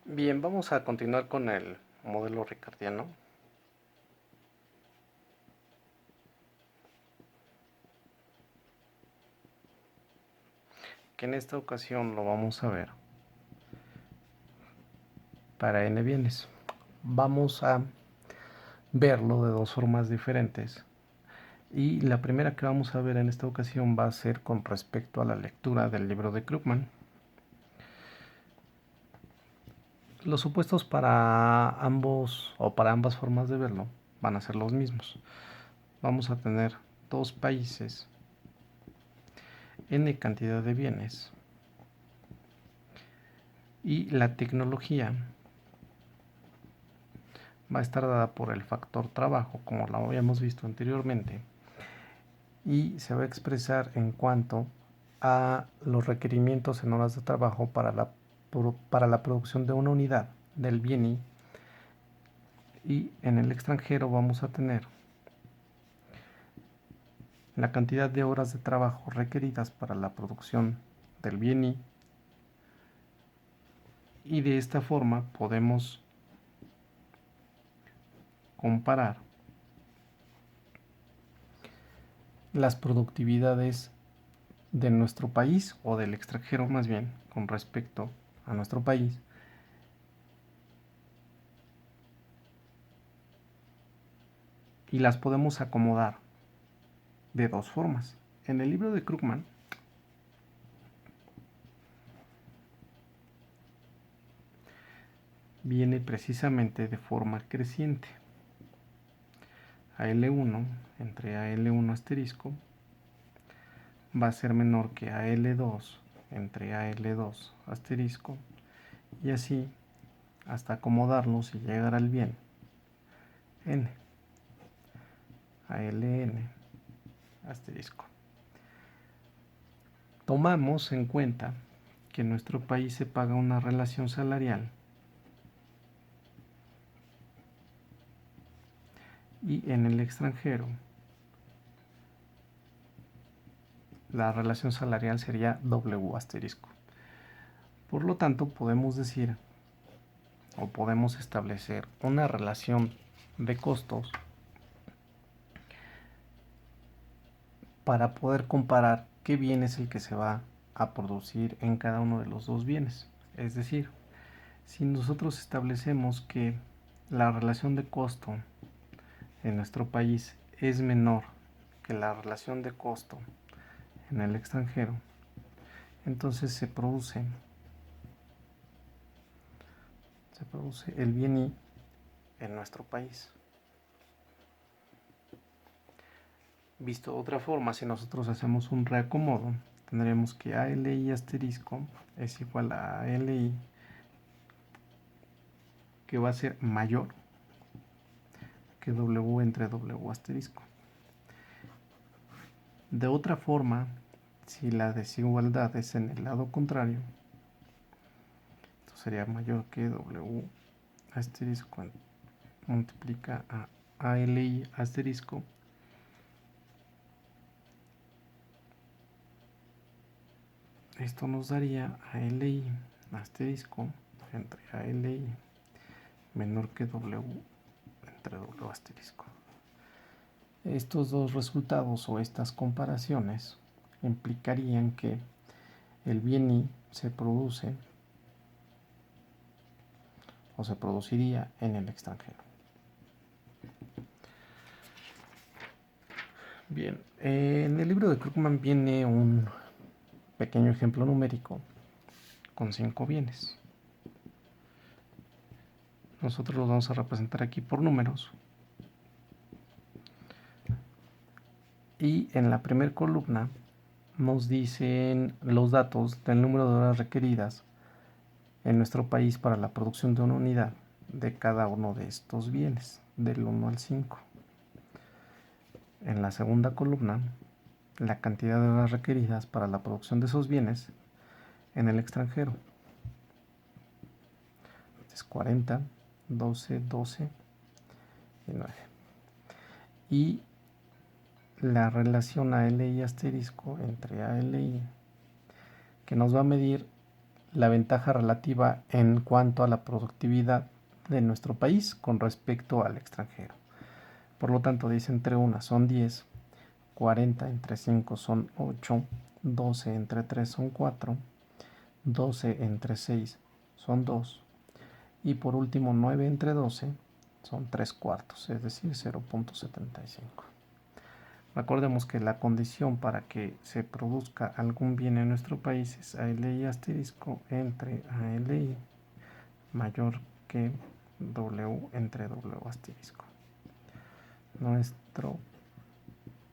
Bien, vamos a continuar con el modelo ricardiano. Que en esta ocasión lo vamos a ver para n bienes. Vamos a verlo de dos formas diferentes. Y la primera que vamos a ver en esta ocasión va a ser con respecto a la lectura del libro de Krugman. Los supuestos para ambos o para ambas formas de verlo van a ser los mismos. Vamos a tener dos países, n cantidad de bienes, y la tecnología va a estar dada por el factor trabajo, como lo habíamos visto anteriormente, y se va a expresar en cuanto a los requerimientos en horas de trabajo para la producción de una unidad del bien. Y en el extranjero vamos a tener la cantidad de horas de trabajo requeridas para la producción del bien, y de esta forma podemos comparar las productividades de nuestro país, o del extranjero más bien, con respecto a nuestro país, y las podemos acomodar de dos formas. En el libro de Krugman viene precisamente de forma creciente. AL1 entre AL1 asterisco va a ser menor que AL2 entre AL2 asterisco, y así hasta acomodarnos y llegar al bien n ALN asterisco. Tomamos en cuenta que en nuestro país se paga una relación salarial y en el extranjero la relación salarial sería W asterisco. Por lo tanto, podemos decir o podemos establecer una relación de costos para poder comparar qué bien es el que se va a producir en cada uno de los dos bienes. Es decir, si nosotros establecemos que la relación de costo en nuestro país es menor que la relación de costo en el extranjero, entonces se produce el bien I en nuestro país. Visto de otra forma, si nosotros hacemos un reacomodo, tendremos que ALI asterisco es igual a ALI, que va a ser mayor que W entre W asterisco. De otra forma, si la desigualdad es en el lado contrario, esto sería mayor que W asterisco multiplica a ALI asterisco, esto nos daría ALI asterisco entre ALI menor que W entre W asterisco. Estos dos resultados o estas comparaciones implicarían que el bien I se produce o se produciría en el extranjero. Bien, en el libro de Krugman viene un pequeño ejemplo numérico con 5 bienes. Nosotros los vamos a representar aquí por números. Y en la primera columna nos dicen los datos del número de horas requeridas en nuestro país para la producción de una unidad de cada uno de estos bienes, del 1 al 5. En la segunda columna, la cantidad de horas requeridas para la producción de esos bienes en el extranjero. Es 40, 12, 12 y 9. Y la relación ALI asterisco entre ALI, que nos va a medir la ventaja relativa en cuanto a la productividad de nuestro país con respecto al extranjero. Por lo tanto, 10 entre 1 son 10, 40 entre 5 son 8, 12 entre 3 son 4, 12 entre 6 son 2 y por último 9 entre 12 son 3 cuartos, es decir, 0.75. Recordemos que la condición para que se produzca algún bien en nuestro país es ALI asterisco entre ALI mayor que W entre W asterisco. Nuestro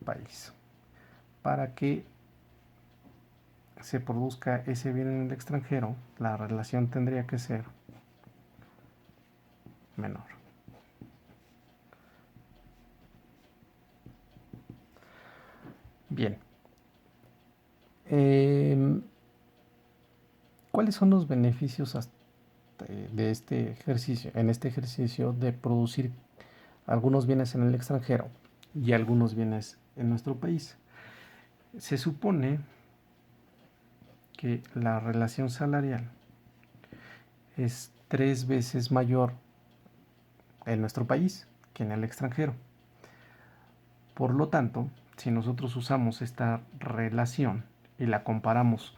país. Para que se produzca ese bien en el extranjero, la relación tendría que ser menor. Bien. ¿Cuáles son los beneficios de este ejercicio? En este ejercicio de producir algunos bienes en el extranjero y algunos bienes en nuestro país. Se supone que la relación salarial es 3 veces mayor en nuestro país que en el extranjero. Por lo tanto, si nosotros usamos esta relación y la comparamos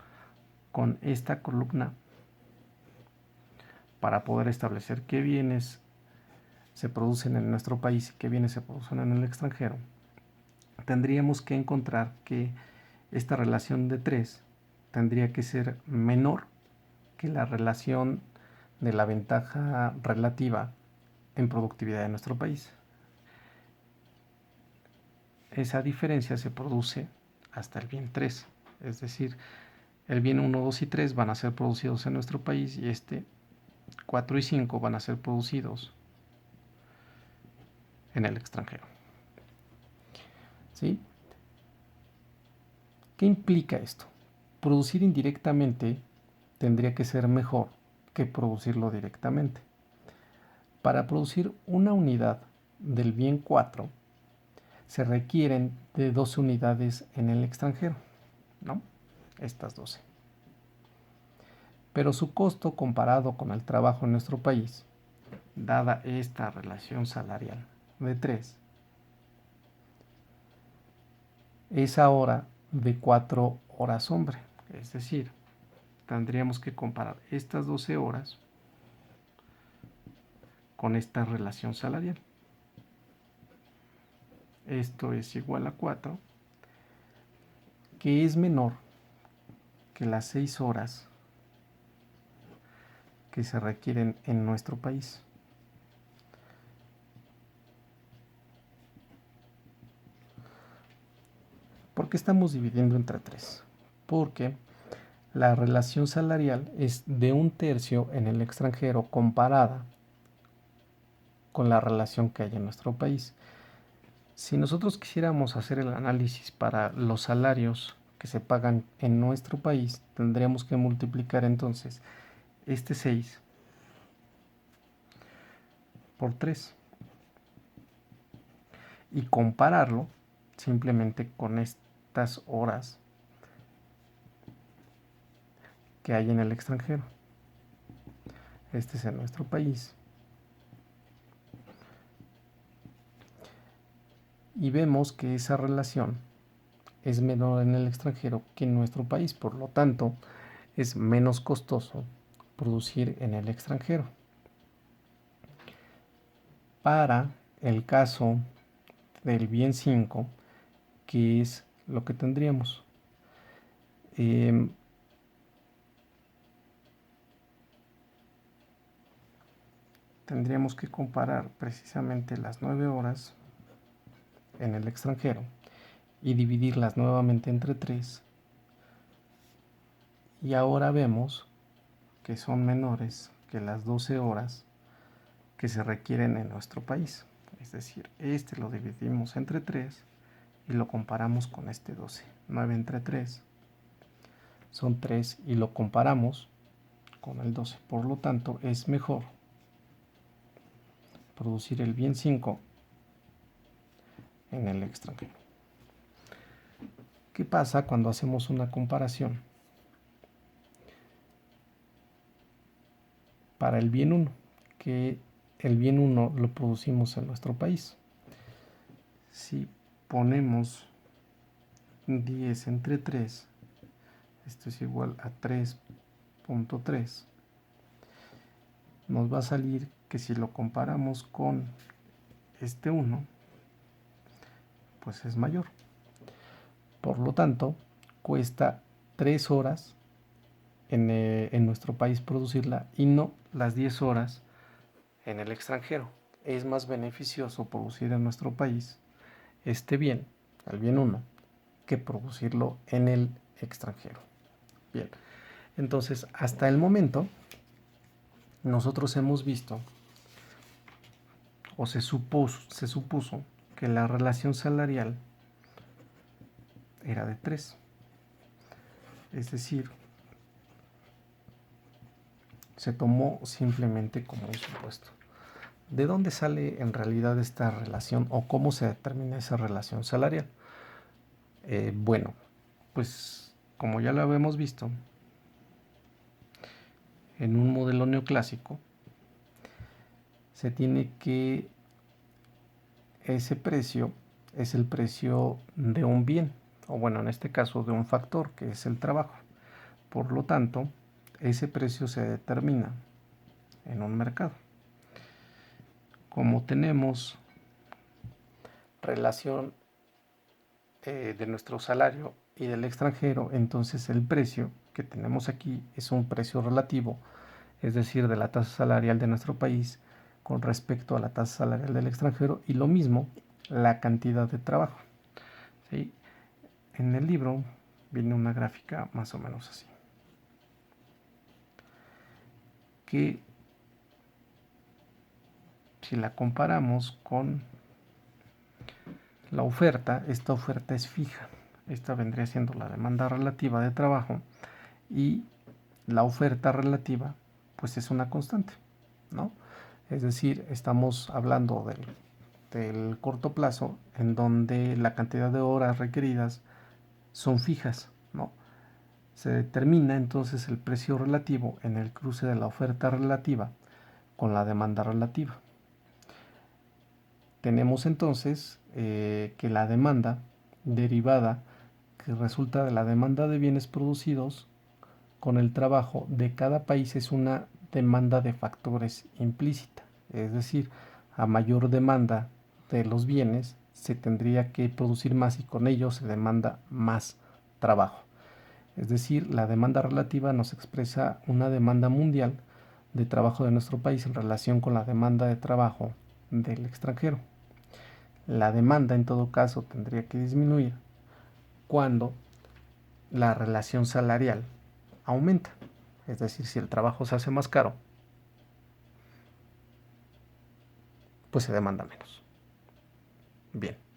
con esta columna para poder establecer qué bienes se producen en nuestro país y qué bienes se producen en el extranjero, tendríamos que encontrar que esta relación de 3 tendría que ser menor que la relación de la ventaja relativa en productividad de nuestro país. Esa diferencia se produce hasta el bien 3, es decir, el bien 1, 2 y 3 van a ser producidos en nuestro país y 4 y 5 van a ser producidos en el extranjero. ¿Sí? ¿Qué implica esto? Producir indirectamente tendría que ser mejor que producirlo directamente. Para producir una unidad del bien 4 se requieren de 12 unidades en el extranjero, ¿no? Estas 12. Pero su costo comparado con el trabajo en nuestro país, dada esta relación salarial de 3, es ahora de 4 horas hombre. Es decir, tendríamos que comparar estas 12 horas con esta relación salarial. Esto es igual a 4, que es menor que las 6 horas que se requieren en nuestro país. ¿Por qué estamos dividiendo entre 3? Porque la relación salarial es de 1/3 en el extranjero comparada con la relación que hay en nuestro país. Si nosotros quisiéramos hacer el análisis para los salarios que se pagan en nuestro país, tendríamos que multiplicar entonces este 6 por 3 y compararlo simplemente con estas horas que hay en el extranjero. Este es en nuestro país. Y vemos que esa relación es menor en el extranjero que en nuestro país. Por lo tanto, es menos costoso producir en el extranjero. Para el caso del bien 5, que es lo que tendríamos. Tendríamos que comparar precisamente las 9 horas en el extranjero y dividirlas nuevamente entre 3. Y ahora vemos que son menores que las 12 horas que se requieren en nuestro país. Es decir, este lo dividimos entre 3 y lo comparamos con este 12. 9 entre 3 son 3 y lo comparamos con el 12. Por lo tanto, es mejor producir el bien 5 en el extranjero. ¿Qué pasa cuando hacemos una comparación para el bien 1, que el bien 1 lo producimos en nuestro país. Si ponemos 10 entre 3, esto es igual a 3.3, nos va a salir que si lo comparamos con este 1, pues es mayor. Por lo tanto, cuesta 3 horas en nuestro país producirla y no las 10 horas en el extranjero. Es más beneficioso producir en nuestro país este bien, el bien 1, que producirlo en el extranjero. Bien, entonces hasta el momento nosotros hemos visto o se supuso que la relación salarial era de 3. Es decir, se tomó simplemente como un supuesto. ¿De dónde sale en realidad esta relación o cómo se determina esa relación salarial? Bueno, pues como ya lo habíamos visto, en un modelo neoclásico se tiene que ese precio es el precio de un bien, o bueno, en este caso de un factor que es el trabajo. Por lo tanto, ese precio se determina en un mercado. Como tenemos relación de nuestro salario y del extranjero, entonces el precio que tenemos aquí es un precio relativo, es decir, de la tasa salarial de nuestro país con respecto a la tasa salarial del extranjero, y lo mismo la cantidad de trabajo. ¿Sí? En el libro viene una gráfica más o menos así, que si la comparamos con la oferta, esta oferta es fija. Esta vendría siendo la demanda relativa de trabajo y la oferta relativa pues es una constante, ¿no? Es decir, estamos hablando del corto plazo en donde la cantidad de horas requeridas son fijas, ¿no? Se determina entonces el precio relativo en el cruce de la oferta relativa con la demanda relativa. Tenemos entonces que la demanda derivada que resulta de la demanda de bienes producidos con el trabajo de cada país es una demanda de factores implícita. Es decir, a mayor demanda de los bienes se tendría que producir más y con ello se demanda más trabajo. Es decir, la demanda relativa nos expresa una demanda mundial de trabajo de nuestro país en relación con la demanda de trabajo del extranjero. La demanda en todo caso tendría que disminuir cuando la relación salarial aumenta. Es decir, si el trabajo se hace más caro, pues se demanda menos. Bien.